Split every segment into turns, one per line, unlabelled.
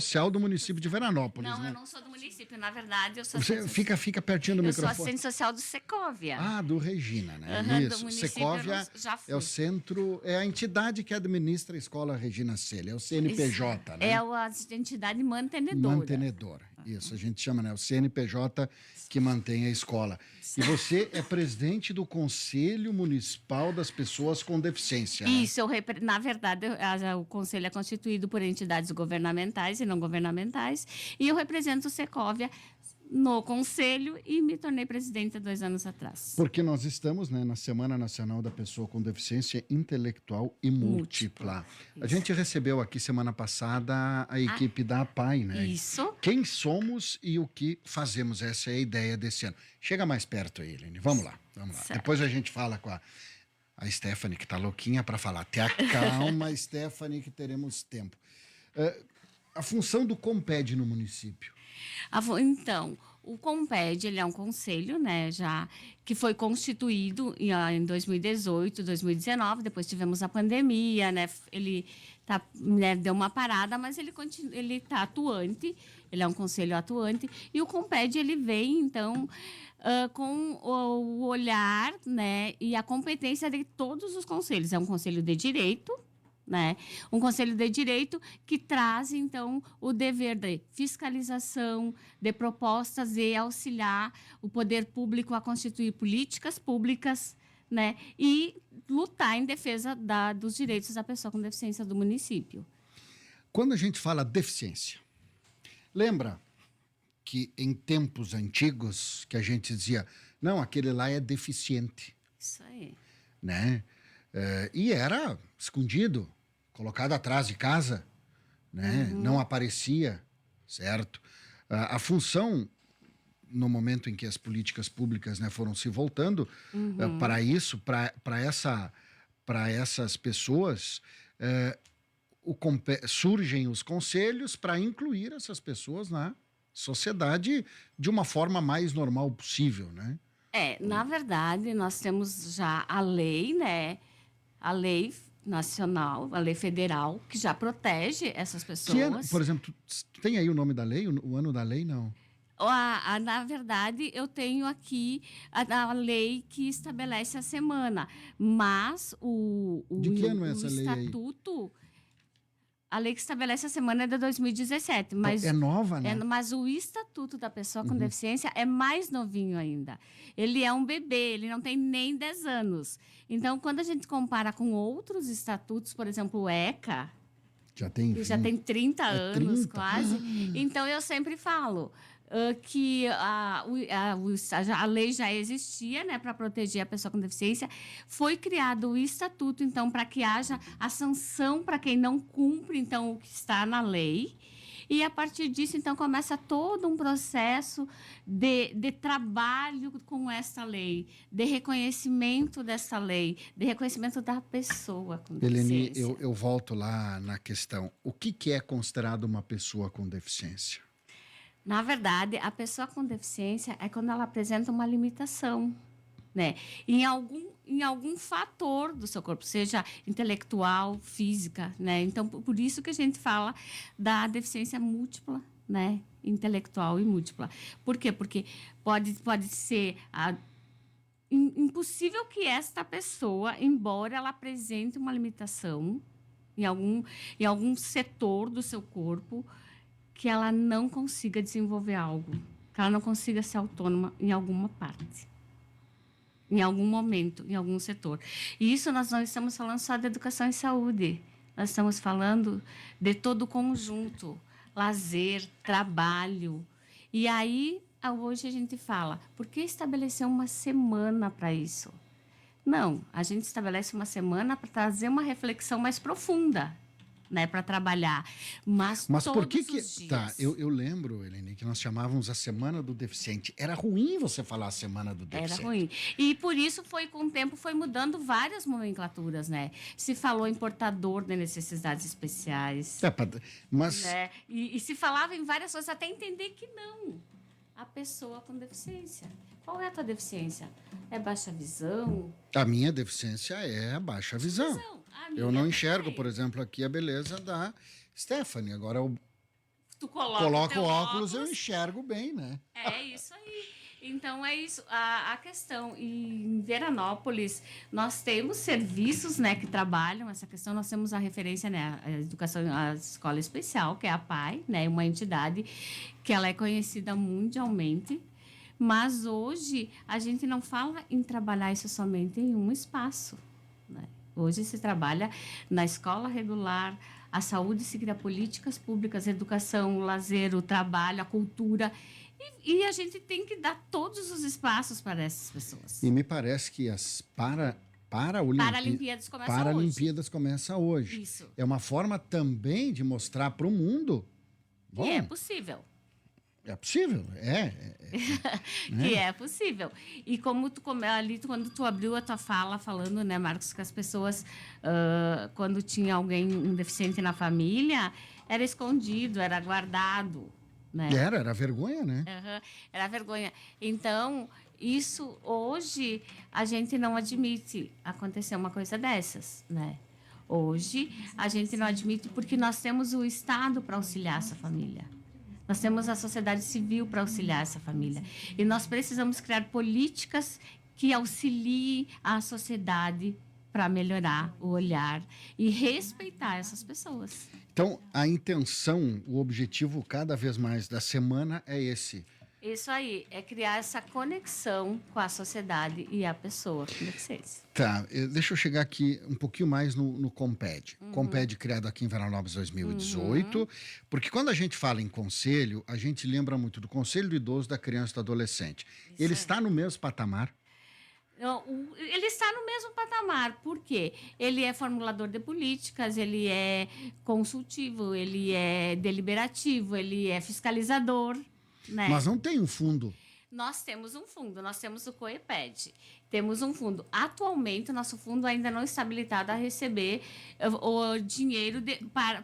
social do município de Veranópolis,
Não,
né?
eu não sou do município. Na verdade, eu sou
Você fica pertinho do
eu sou
microfone.
assistente social do Secóvia.
Ah, do Regina, né?
Aham, do
Isso.
município
Secóvia
eu já
é o
fui.
centro, é a entidade que administra a escola Regina Celi, é o CNPJ, né?
É a entidade mantenedora.
Mantenedora. Isso, a gente chama, né? O CNPJ que mantém a escola. E você é presidente do Conselho Municipal das Pessoas com Deficiência, né?
Isso, na verdade, o conselho é constituído por entidades governamentais e não governamentais, e eu represento o Secóvia no conselho e me tornei presidente há 2 anos atrás.
Porque nós estamos, né, na Semana Nacional da Pessoa com Deficiência Intelectual e Múltipla. A gente recebeu aqui semana passada a equipe da APAI, né?
Isso.
Quem somos e o que fazemos, essa é a ideia desse ano. Chega mais perto aí, Helene. Vamos lá.
Certo.
Depois a gente fala com a Stephanie, que tá louquinha para falar. Te acalma, Stephanie, que teremos tempo. A função do Comped no município.
Então, o Comped, ele é um conselho, né, já que foi constituído em 2018, 2019, depois tivemos a pandemia, né, ele deu uma parada, mas ele está atuante, ele é um conselho atuante, e o Comped, ele vem, então, com o olhar, né, e a competência de todos os conselhos. É um conselho de direito, né? Um conselho de direito que traz, então, o dever de fiscalização, de propostas e auxiliar o poder público a constituir políticas públicas, né? E lutar em defesa dos direitos da pessoa com deficiência do município.
Quando a gente fala deficiência, lembra que em tempos antigos que a gente dizia, não, aquele lá é deficiente.
Isso aí.
Né? E era escondido, colocado atrás de casa, né? Não aparecia, certo? A função, no momento em que as políticas públicas, né, foram se voltando para isso, para essas pessoas, surgem os conselhos para incluir essas pessoas na sociedade de uma forma mais normal possível, né?
Na verdade, nós temos já a lei, né? A lei nacional, a lei federal, que já protege essas pessoas.
Por exemplo, tem aí o nome da lei, o ano da lei, não?
Na verdade, eu tenho aqui a lei que estabelece a semana, mas
De que ano é essa lei aí?
estatuto... A lei que estabelece a semana é de 2017. Mas
é nova, né?
Mas o Estatuto da Pessoa com Deficiência é mais novinho ainda. Ele é um bebê, ele não tem nem 10 anos. Então, quando a gente compara com outros estatutos, por exemplo, o ECA,
já tem
30 anos
30?
quase. Então, eu sempre falo que a lei já existia, né, para proteger a pessoa com deficiência. Foi criado o estatuto, então, para que haja a sanção para quem não cumpre, então, o que está na lei. E, a partir disso, então, começa todo um processo de trabalho com esta lei, de reconhecimento dessa lei, de reconhecimento da pessoa com deficiência.
Helene, eu volto lá na questão. O que é considerado uma pessoa com deficiência?
Na verdade, a pessoa com deficiência é quando ela apresenta uma limitação, né? Em algum fator do seu corpo, seja intelectual, física, né? Então, por isso que a gente fala da deficiência múltipla, né? Intelectual e múltipla. Por quê? Porque pode ser impossível que esta pessoa, embora ela apresente uma limitação em algum setor do seu corpo, que ela não consiga desenvolver algo, que ela não consiga ser autônoma em alguma parte, em algum momento, em algum setor. E isso nós não estamos falando só de educação e saúde, nós estamos falando de todo o conjunto, lazer, trabalho. E aí, hoje a gente fala, por que estabelecer uma semana para isso? Não, a gente estabelece uma semana para trazer uma reflexão mais profunda, né, para trabalhar. Mas
por que
os dias...
Tá, eu lembro, Helene, que nós chamávamos a Semana do Deficiente. Era ruim você falar a Semana do Deficiente.
Era ruim. E por isso, com o tempo, foi mudando várias nomenclaturas, né? Se falou em portador de necessidades especiais.
Mas...
Né? E se falava em várias coisas, até entender que não. A pessoa com deficiência. Qual é a tua deficiência? É baixa visão?
A minha deficiência é a baixa visão. Eu não enxergo, por exemplo, aqui a beleza da Stephanie. Agora,
tu coloca
Coloco
teu
o óculos, eu enxergo bem, né?
É isso aí. Então, é isso. A questão. E em Veranópolis, nós temos serviços, né, que trabalham essa questão. Nós temos a referência, né, a educação, a escola especial, que é a PAI, né, uma entidade que ela é conhecida mundialmente. Mas hoje, a gente não fala em trabalhar isso somente em um espaço, né? Hoje se trabalha na escola regular, a saúde se cria políticas públicas, a educação, o lazer, o trabalho, a cultura. E a gente tem que dar todos os espaços para essas pessoas.
E me parece que as
Paralimpíadas começam
Paralimpíadas começa hoje.
Isso.
É uma forma também de mostrar para o mundo.
Que é possível.
É possível,
Que é possível. E como ali, quando tu abriu a tua fala falando, né, Marcos, que as pessoas, quando tinha alguém, um deficiente na família, era escondido, era guardado, né?
Era vergonha, né?
Uhum, era vergonha. Então, isso hoje a gente não admite acontecer uma coisa dessas, né? Hoje a gente não admite porque nós temos o Estado para auxiliar essa família. Nós temos a sociedade civil para auxiliar essa família. E nós precisamos criar políticas que auxiliem a sociedade para melhorar o olhar e respeitar essas pessoas.
Então, a intenção, o objetivo cada vez mais da semana é esse.
Isso aí, é criar essa conexão com a sociedade e a pessoa com deficiência.
Tá, deixa eu chegar aqui um pouquinho mais no Comped. Comped criado aqui em Veranópolis 2018, porque quando a gente fala em conselho, a gente lembra muito do Conselho do Idoso, da Criança e do Adolescente. Ele está no mesmo patamar?
Ele está no mesmo patamar, porque ele é formulador de políticas, ele é consultivo, ele é deliberativo, ele é fiscalizador, né?
Mas não tem um fundo.
Nós temos um fundo, nós temos o COEPED. Temos um fundo. Atualmente, o nosso fundo ainda não está habilitado a receber o dinheiro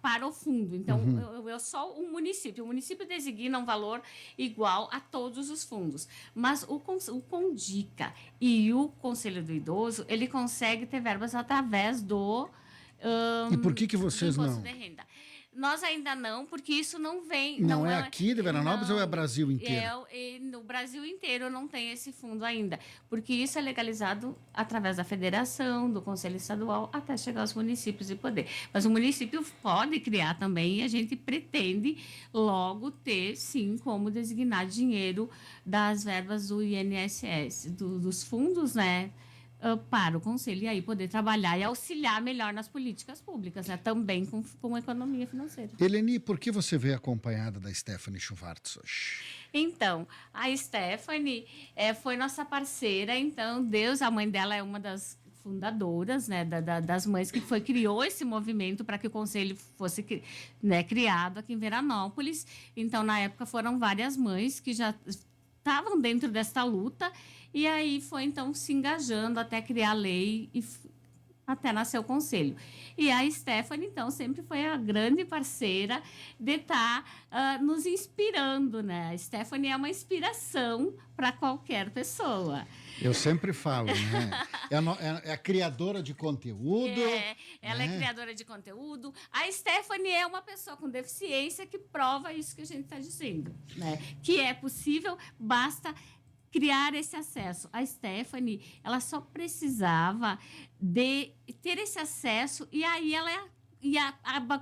para o fundo. Então, eu só o município. O município designa um valor igual a todos os fundos. Mas o CONDICA e o Conselho do Idoso, ele consegue ter verbas através do
E por que vocês
imposto
não?
de renda. Nós ainda não, porque isso não vem...
Não é aqui de Veranópolis ou é Brasil inteiro?
No Brasil inteiro não tem esse fundo ainda, porque isso é legalizado através da federação, do Conselho Estadual, até chegar aos municípios e poder. Mas o município pode criar também e a gente pretende logo ter, sim, como designar dinheiro das verbas do INSS, dos fundos, né? Para o Conselho e aí poder trabalhar e auxiliar melhor nas políticas públicas, né? Também com economia financeira.
Eleni, por que você veio acompanhada da Stephanie Schwartz hoje?
Então, a Stephanie foi nossa parceira, então Deus, a mãe dela é uma das fundadoras, né, das mães que criou esse movimento para que o conselho fosse, né, criado aqui em Veranópolis. Então, na época, foram várias mães que já estavam dentro dessa luta e aí foi, então, se engajando até criar a lei e até nascer o conselho. E a Stephanie, então, sempre foi a grande parceira de estar nos inspirando, né? A Stephanie é uma inspiração para qualquer pessoa.
Eu sempre falo, né? É a criadora de conteúdo.
Ela é criadora de conteúdo. A Stephanie é uma pessoa com deficiência que prova isso que a gente está dizendo, né? Que é possível, basta criar esse acesso. A Stephanie, ela só precisava de ter esse acesso e aí ela ia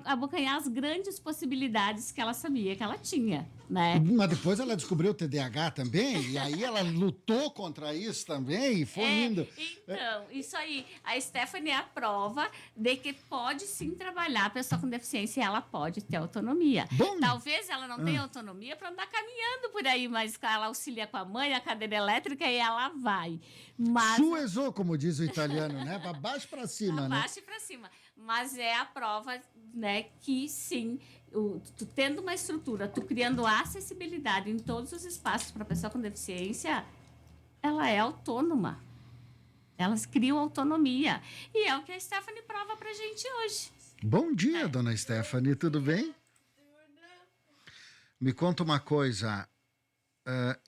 abocanhar as grandes possibilidades que ela sabia que ela tinha, né?
Mas depois ela descobriu o TDAH também, e aí ela lutou contra isso também e foi indo.
Então, isso aí. A Stephanie é a prova de que pode sim trabalhar a pessoa com deficiência e ela pode ter autonomia.
Bom,
talvez ela não tenha autonomia para andar caminhando por aí, mas ela auxilia com a mãe, a cadeira elétrica e ela vai. Mas...
Suezou, como diz o italiano, né? Para baixo para cima, né?
Baixo e para cima. Mas é a prova, né, que sim, tu tendo uma estrutura, tu criando acessibilidade em todos os espaços para a pessoa com deficiência, ela é autônoma. Elas criam autonomia. E é o que a Stephanie prova para a gente hoje.
Bom dia, dona Stephanie, tudo bem? Me conta uma coisa.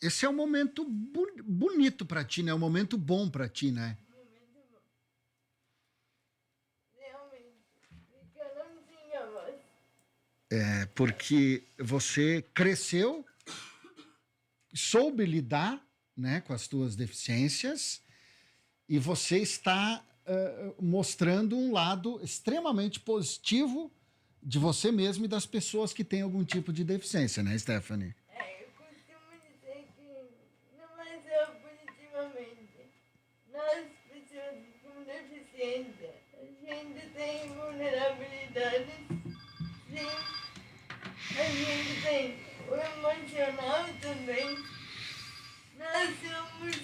Esse é um momento bonito para ti, né? É um momento bom para ti, né? porque você cresceu, soube lidar, né, com as tuas deficiências e você está mostrando um lado extremamente positivo de você mesmo e das pessoas que têm algum tipo de deficiência, né, Stephanie?
Eu costumo dizer que não é só positivamente. Nós, pessoas com deficiência, a gente tem vulnerabilidades, sim. A gente tem o emocional também. Nós somos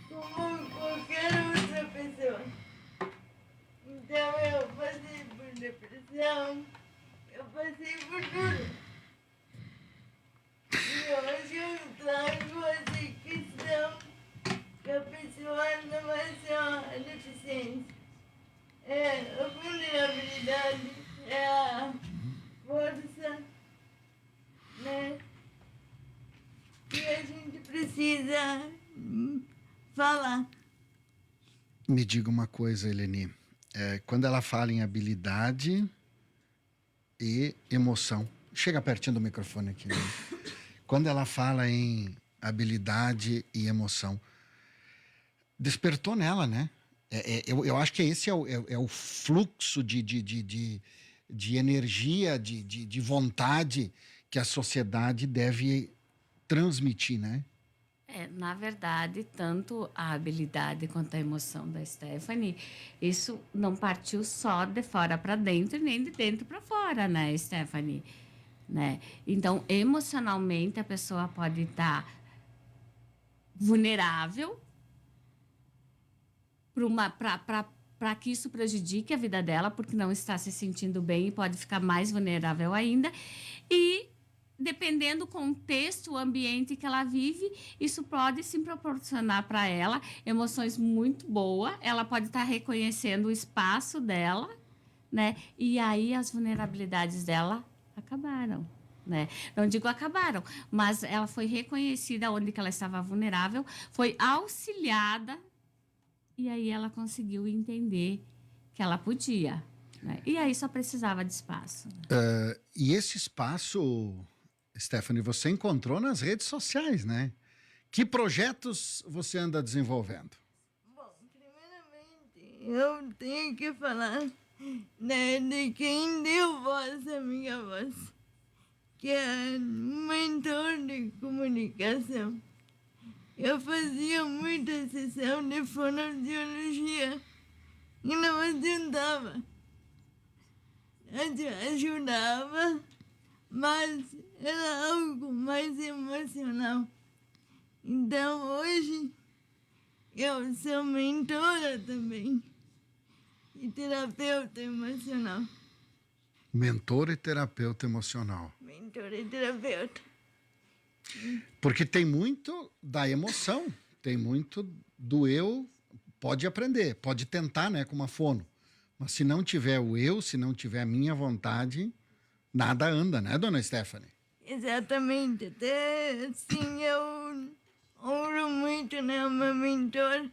como qualquer outra pessoa. Então eu passei por depressão, eu passei por tudo. E hoje eu trago essa questão que a pessoa não é só a deficiência. É a vulnerabilidade, é a força, né? E a gente precisa falar.
Me diga uma coisa, Eleni. Quando ela fala em habilidade e emoção, chega pertinho do microfone aqui. Né? Quando ela fala em habilidade e emoção, despertou nela, né? Eu acho que esse é o fluxo de energia, de vontade que a sociedade deve transmitir, né?
Na verdade, tanto a habilidade quanto a emoção da Stephanie, isso não partiu só de fora para dentro, nem de dentro para fora, né, Stephanie? Né? Então, emocionalmente, a pessoa pode estar vulnerável para que isso prejudique a vida dela, porque não está se sentindo bem e pode ficar mais vulnerável ainda. E dependendo do contexto, o ambiente que ela vive, isso pode sim proporcionar para ela emoções muito boas. Ela pode estar reconhecendo o espaço dela, né? E aí as vulnerabilidades dela acabaram, né? Não digo acabaram, mas ela foi reconhecida onde que ela estava vulnerável, foi auxiliada e aí ela conseguiu entender que ela podia, né? E aí só precisava de espaço. Né?
E esse espaço, Stephanie, você encontrou nas redes sociais, né? Que projetos você anda desenvolvendo?
Bom, primeiramente, eu tenho que falar, né, de quem deu voz à minha voz, que é um mentor de comunicação. Eu fazia muita sessão de fonoaudiologia e não adiantava. Ajudava, mas era algo mais emocional. Então, hoje, eu sou mentora também e terapeuta emocional.
Mentor e terapeuta emocional.
Mentora e terapeuta.
Porque tem muito da emoção, tem muito do eu, pode aprender, pode tentar, né, com uma fono. Mas se não tiver o eu, se não tiver a minha vontade, nada anda, né, dona Stephanie?
Exatamente. Até assim eu honro muito, né, o meu mentor,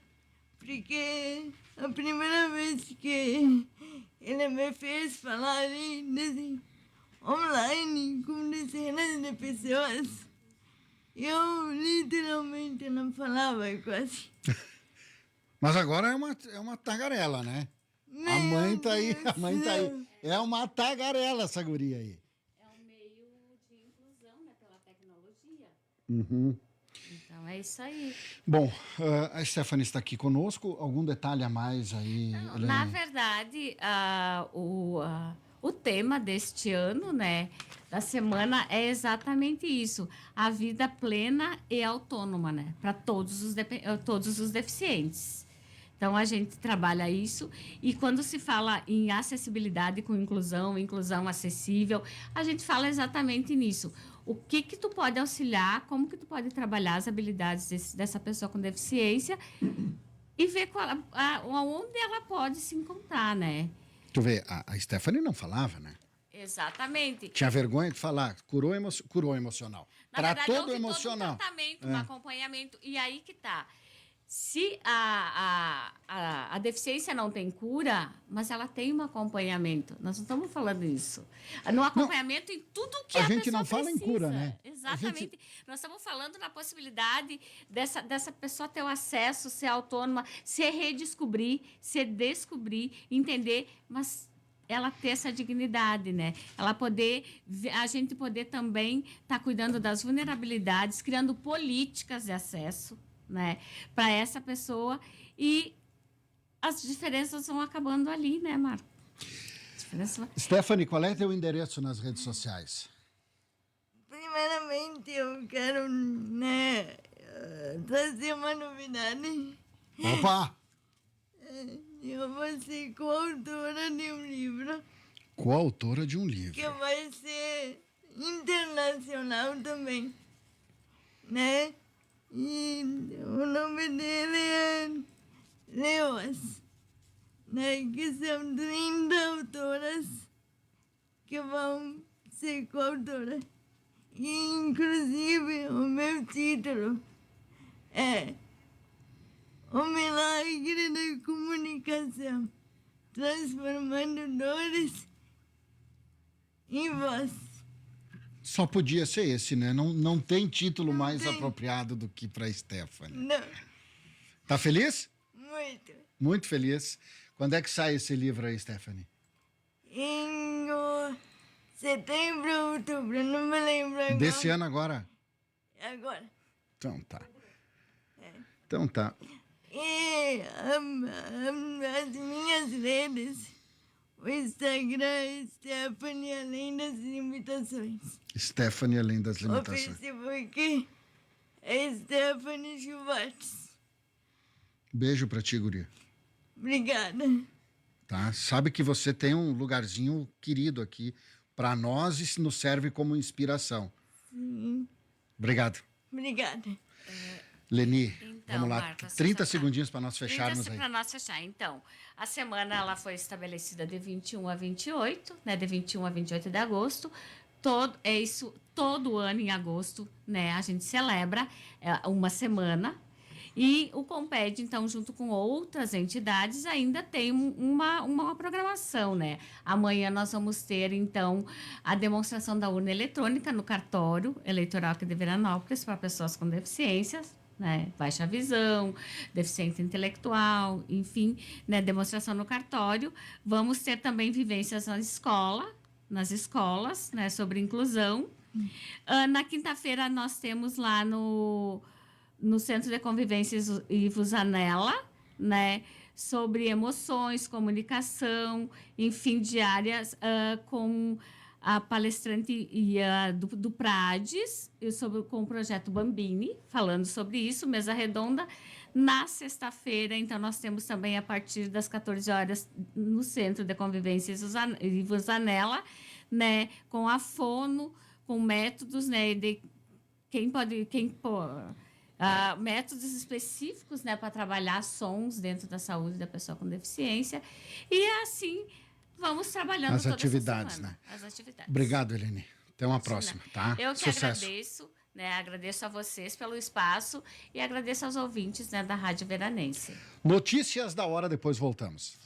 porque a primeira vez que ele me fez falar assim, online com dezenas de pessoas, eu literalmente não falava quase.
Mas agora é uma tagarela, né? A mãe tá aí, a mãe tá aí. É uma tagarela essa guria aí.
É um meio de inclusão, né, pela tecnologia.
Uhum.
Então, é isso aí.
Bom, a Stephanie está aqui conosco. Algum detalhe a mais aí?
Não, na verdade, o tema deste ano, né, da semana, é exatamente isso: a vida plena e autônoma, né, para todos os deficientes. Então, a gente trabalha isso e quando se fala em acessibilidade com inclusão acessível, a gente fala exatamente nisso. O que tu pode auxiliar, como que tu pode trabalhar as habilidades dessa pessoa com deficiência e ver onde ela pode se encontrar, né?
Tu vê, a Stephanie não falava, né?
Exatamente.
Tinha vergonha de falar, curou emocional.
Na verdade,
Tratou do
houve
emocional.
todo um tratamento, um acompanhamento. E aí que tá. Se a deficiência não tem cura, mas ela tem um acompanhamento. Nós não estamos falando isso. No acompanhamento em tudo que
a
a
gente
pessoa
não fala
precisa.
em cura, né?
Exatamente. Nós estamos falando na possibilidade dessa pessoa ter o acesso, ser autônoma, se redescobrir, se descobrir, entender, mas ela ter essa dignidade, né? A gente poder também estar cuidando das vulnerabilidades, criando políticas de acesso, né, para essa pessoa, e as diferenças vão acabando ali, né, Marco?
Stephanie, qual é teu endereço nas redes sociais?
Primeiramente, eu quero, né, trazer uma novidade.
Opa!
Eu vou ser coautora de um livro
Coautora de um livro.
que vai ser internacional também, né? E o nome dele é Leoas, né? Que são 30 autoras que vão ser coautoras. E, inclusive, o meu título é O Milagre da Comunicação, transformando dores em voz.
Só podia ser esse, né? Não tem título mais apropriado do que para Stephanie.
Não,
Tá feliz?
muito.
Muito feliz. Quando é que sai esse livro aí, Stephanie?
Em setembro ou outubro, não me lembro agora.
Desse ano agora?
Agora.
Então tá. Então tá.
E as minhas redes, o Instagram é Stephanie Além das Limitações.
Stephanie Além das
O
Limitações.
Facebook é Stephanie Schwartz.
Beijo pra ti, guria.
Obrigada.
Tá? Sabe que você tem um lugarzinho querido aqui para nós e nos serve como inspiração.
Sim.
Obrigado.
Obrigada.
Leni,
Então,
vamos lá.
Marcos,
30
você
segundinhos para nós fecharmos aí.
Para nós fechar. Então, a semana ela foi estabelecida de 21 a 28, né? De 21 a 28 de agosto. Todo ano em agosto, né? A gente celebra uma semana. E o Comped, então, junto com outras entidades, ainda tem uma programação, né? Amanhã nós vamos ter, então, a demonstração da urna eletrônica no cartório eleitoral aqui de Veranópolis para pessoas com deficiências, né? Baixa visão, deficiência intelectual, enfim, né? Demonstração no cartório. Vamos ter também vivências nas escolas, né? Sobre inclusão. Na quinta-feira nós temos lá no Centro de Convivência Ivo Zanella, né, sobre emoções, comunicação, enfim, diárias, com a palestrante do Prades, com o projeto Bambini, falando sobre isso, mesa redonda. Na sexta-feira, então, nós temos também, a partir das 14 horas, no Centro de Convivência Ivo Zanella, né, com a fono, com métodos, né, de métodos específicos, né, para trabalhar sons dentro da saúde da pessoa com deficiência. E assim vamos trabalhando
As
toda
atividades,
essa semana.
né?
As atividades.
Obrigado, Eleni. Até uma próxima, tá?
Eu que
Sucesso.
agradeço, né? Agradeço a vocês pelo espaço e agradeço aos ouvintes, né, da Rádio Veranense.
Notícias da hora, depois voltamos.